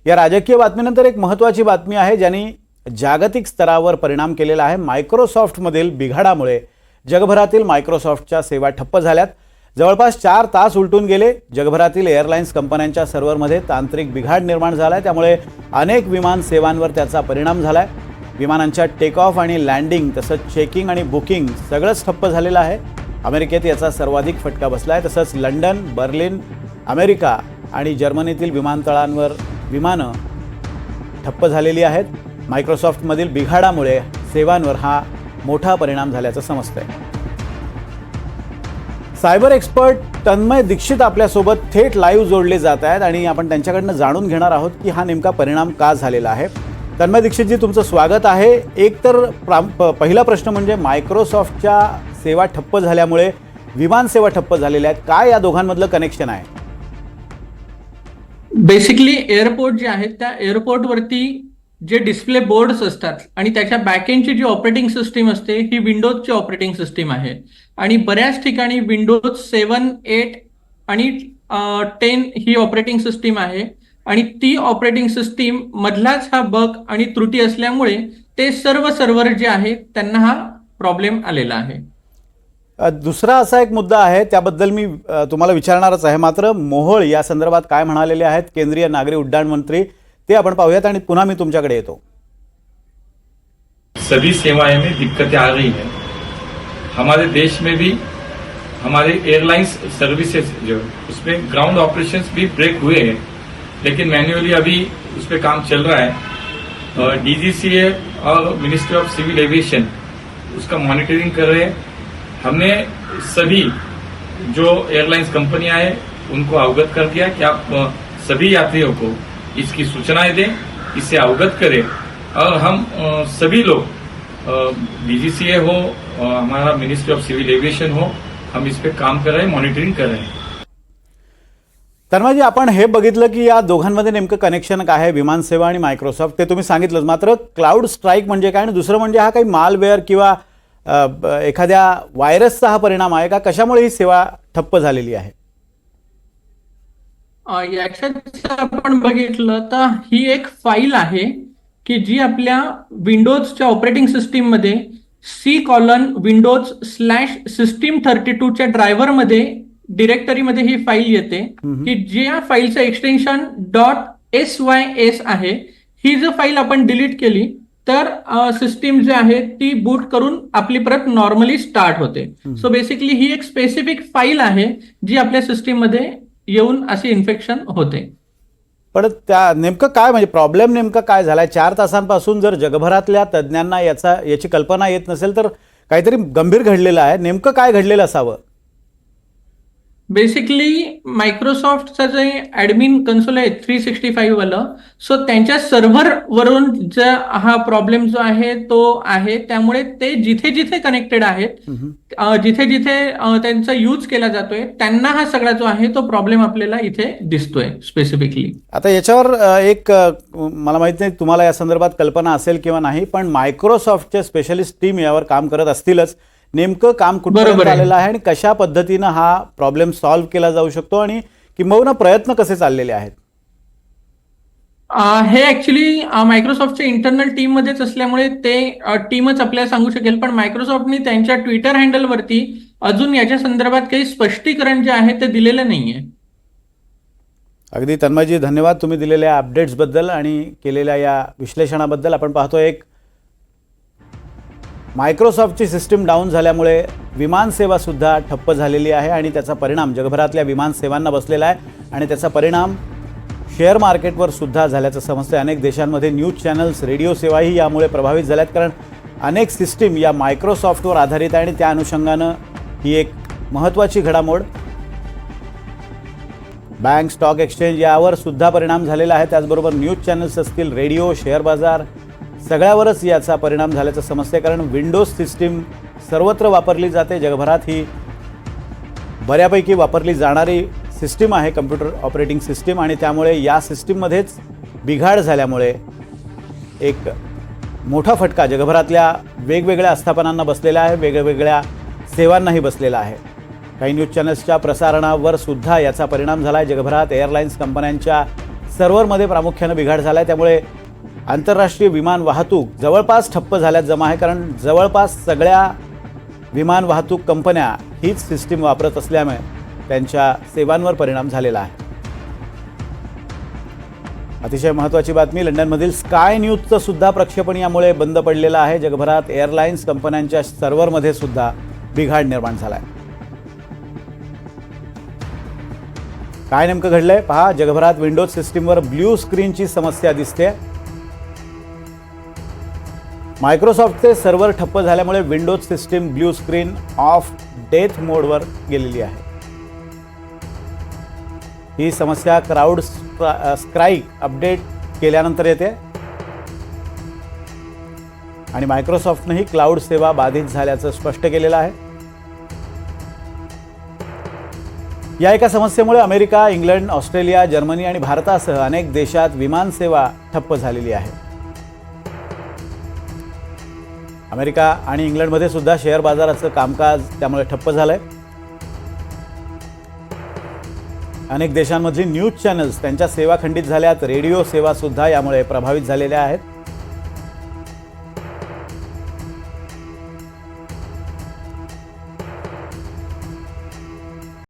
या राजकीय बातमीनंतर एक महत्त्वाची बातमी आहे ज्याने जागतिक स्तरावर परिणाम केलेला आहे। मायक्रोसॉफ्टमधील बिघाडामुळे जगभरातील मायक्रोसॉफ्टच्या सेवा ठप्प झाल्यात। जवळपास 4 तास उलटून गेले। जगभरातील एअरलाइन्स कंपन्यांच्या सर्व्हरमध्ये तांत्रिक बिघाड निर्माण झालाय, त्यामुळे अनेक विमान सेवांवर त्याचा परिणाम झालाय। विमानांच्या टेक ऑफ आणि लँडिंग तसंच चेकिंग आणि बुकिंग सगळंच ठप्प झालेलं आहे। अमेरिकेत याचा सर्वाधिक फटका बसलाय। तसंच लंडन, बर्लिन, अमेरिका आणि जर्मनीतील विमानतळांवर विमानं ठप्प झालेली आहेत। मायक्रोसॉफ्टमधील बिघाडामुळे सेवांवर हा मोठा परिणाम झाल्याचं समजतंय। सायबर एक्सपर्ट तन्मय दीक्षित आपल्यासोबत थेट लाईव्ह जोडले जात आहेत आणि आपण त्यांच्याकडनं जाणून घेणार आहोत की हा नेमका परिणाम का झालेला आहे। तन्मय दीक्षितजी, तुमचं स्वागत आहे। एक तर पहिला प्रश्न म्हणजे मायक्रोसॉफ्टच्या सेवा ठप्प झाल्यामुळे विमान सेवा ठप्प झालेल्या आहेत, काय या दोघांमधलं कनेक्शन आहे? बेसिकली एअरपोर्ट जे आहेत त्या एअरपोर्टवरती जे डिस्प्ले बोर्ड्स असतात आणि त्याच्या बॅकएंडची जी ऑपरेटिंग सिस्टीम असते ही विंडोजची ऑपरेटिंग सिस्टीम आहे आणि बऱ्याच ठिकाणी विंडोज 7, 8 आणि 10 ही ऑपरेटिंग सिस्टीम आहे आणि ती ऑपरेटिंग सिस्टीम मधलाच हा बग आणि त्रुटी असल्यामुळे ते सर्व सर्व्हर जे आहेत त्यांना हा प्रॉब्लेम आलेला आहे। दुसरा असा एक मुद्दा आहे, त्याबद्दल मी तुम्हाला विचारणारच आहे, मात्र मोहोळ या संदर्भात काय म्हणालेले आहेत केंद्रीय नागरी उड्डाण मंत्री ते आपण पाहूयात आणि पुन्हा मी तुमच्याकडे येतो। सभी सेवाएं में दिक्कतें आ रही हैं। हमारे देश में भी हमारे एयरलाइंस सर्विसेज जो उसमें ग्राउंड ऑपरेशंस भी ब्रेक हुए हैं, लेकिन मैन्युअली अभी उस पर काम चल रहा है। डीजीसीए और मिनिस्ट्री ऑफ सिविल एविएशन उसका मॉनिटरिंग कर रहे हैं। हमने सभी जो एयरलाइंस कंपनियां हैं उनको अवगत कर दिया कि आप सभी यात्रियों को इसकी सूचनाएं दें, इससे अवगत करें और हम सभी लोग डीजीसीए हो, हमारा मिनिस्ट्री ऑफ सिविल एविएशन हो, हम इस पे काम कर रहे हैं, मॉनिटरिंग कर रहे हैं। तन्मयजी, आपण हे बघितलं की या दोघांमध्ये नेमकं कनेक्शन काय आहे, विमान सेवा आणि मायक्रोसॉफ्ट, ते तुम्ही सांगितलं। मात्र क्लाउड स्ट्राईक म्हणजे काय आणि दुसरं म्हणजे हा काही मालवेअर किंवा एखाद्या व्हायरसचा हा परिणाम आहे का? कशामुळे ही सेवा ठप्प झालेली आहे? याच्यात आपण बघितलं तर ही एक फाईल आहे की जी आपल्या विंडोजच्या ऑपरेटिंग सिस्टीम मध्ये C:\Windows/system32 च्या ड्रायव्हर मध्ये डिरेक्टरीमध्ये ही फाईल येते की ज्या फाईलचं एक्सटेन्शन .sys आहे। ही जर फाईल आपण डिलीट केली तर सिस्टीम जे आहे ती बूट करून आपली परत नॉर्मली स्टार्ट होते। सो बेसिकली ही एक स्पेसिफिक फाईल आहे जी आपल्या सिस्टीम मध्ये येऊन असे इन्फेक्शन होते। पण त्या नेमकं काय म्हणजे प्रॉब्लेम नेमका काय झालाय? 4 तासांपासून जर जगभरातल्या तज्ज्ञांना याची कल्पना येत नसेल तर काहीतरी गंभीर घडलेलं आहे। नेमकं काय घडलेलं असावं? बेसिकली मायक्रोसॉफ्टचा जे ऍडमिन कन्सोल आहे 365 वाला, सो त्यांच्या सर्व्हर वरून जो हा प्रॉब्लेम जो आहे तो आहे, त्यामुळे ते जिथे जिथे कनेक्टेड आहेत, जिथे जिथे त्यांचा यूज केला जातोय त्यांना हा सगळा जो आहे तो प्रॉब्लेम आपल्याला इथे दिसतोय स्पेसिफिकली। आता याच्यावर एक मला माहित नाही तुम्हाला या संदर्भात कल्पना असेल किंवा नाही, पण मायक्रोसॉफ्टचे स्पेशलिस्ट टीम यावर काम करत असतीलच। नेमकं काम कुठपर्यंत आलेलं आहे आणि कशा पद्धतीनं हा प्रॉब्लेम सॉल्व्ह केला जाऊ शकतो आणि किंबहुना प्रयत्न कसे चाललेले आहेत? हे ऍक्च्युली मायक्रोसॉफ्टच्या इंटरनल टीम मध्येच असल्यामुळे ते टीमच आपल्याला सांगू शकेल, पण मायक्रोसॉफ्टने त्यांच्या ट्विटर हँडलवरती अजून याच्या संदर्भात काही स्पष्टीकरण जे आहे ते दिलेलं नाहीये। अगदी तन्मयजी, धन्यवाद तुम्ही दिलेल्या अपडेट्सबद्दल आणि केलेल्या या विश्लेषणाबद्दल। आपण पाहतो एक मायक्रोसॉफ्टची सिस्टीम डाऊन झाल्यामुळे विमान सेवासुद्धा ठप्प झालेली आहे आणि त्याचा परिणाम जगभरातल्या विमान सेवांना बसलेला आहे आणि त्याचा परिणाम शेअर मार्केटवर सुद्धा झाल्याचं समजतंय। अनेक देशांमध्ये न्यूज चॅनल्स, रेडिओ सेवाही यामुळे प्रभावित झाल्यात, कारण अनेक सिस्टीम या मायक्रोसॉफ्टवर आधारित आहे आणि त्या अनुषंगानं ही एक महत्त्वाची घडामोड। बँक, स्टॉक एक्सचेंज यावर सुद्धा परिणाम झालेला आहे। त्याचबरोबर न्यूज चॅनल्स असतील, रेडिओ, शेअर बाजार सगळ्यावरच याचा परिणाम झाल्याचं समजते, कारण विंडोज सिस्टीम सर्वत्र वापरली जाते। जगभरात ही बऱ्यापैकी वापरली जाणारी सिस्टीम आहे, कम्प्युटर ऑपरेटिंग सिस्टीम, आणि त्यामुळे या सिस्टीममध्येच बिघाड झाल्यामुळे एक मोठा फटका जगभरातल्या वेगवेगळ्या आस्थापनांना बसलेला आहे, वेगवेगळ्या सेवांनाही बसलेला आहे। काही न्यूज चॅनल्सच्या प्रसारणावर सुद्धा याचा परिणाम झाला आहे। जगभरात एअरलाइन्स कंपन्यांच्या सर्व्हरमध्ये प्रामुख्यानं बिघाड झाला आहे. त्यामुळे आंतरराष्ट्रीय विमान वाहतूक जवळपास ठप्प झाल्यात जमा आहे. कारण जवळपास सगळ्या विमान वाहतूक कंपन्या हीच सिस्टीम वापरत असल्यामुळे त्यांच्या सेवांवर परिणाम झालेला आहे. अतिशय महत्त्वाची बातमी, लंडनमधील स्काय न्यूजचं सुद्धा प्रक्षेपण यामुळे बंद पडलेलं आहे. जगभरात एअरलाईन्स कंपन्यांच्या सर्व्हरमध्ये सुद्धा बिघाड निर्माण झाला आहे. काय नेमकं घडलंय पहा. जगभरात विंडोज सिस्टीमवर ब्ल्यू स्क्रीनची समस्या दिसते. मायक्रोसॉफ्टचे सर्व्हर ठप्प झाल्यामुळे Windows system blue screen of death मोडवर गेलेली आहे. ही समस्या क्राउड स्ट्राईक अपडेट केल्यानंतर येते आणि मायक्रोसॉफ्टनेही क्लाउड सेवा बाधित झाल्याचं स्पष्ट केलेलं आहे. या एका समस्येमुळे अमेरिका, इंग्लंड, ऑस्ट्रेलिया, जर्मनी आणि भारतासह अनेक देशात विमान सेवा ठप्प झालेली आहे. अमेरिका आणि इंग्लंडमध्ये सुद्धा शेअर बाजाराचं कामकाज त्यामुळे ठप्प झालंय. अनेक देशांमधली न्यूज चॅनल्स त्यांच्या सेवा खंडित झाल्यात. रेडिओ सेवा सुद्धा यामुळे प्रभावित झालेल्या आहेत.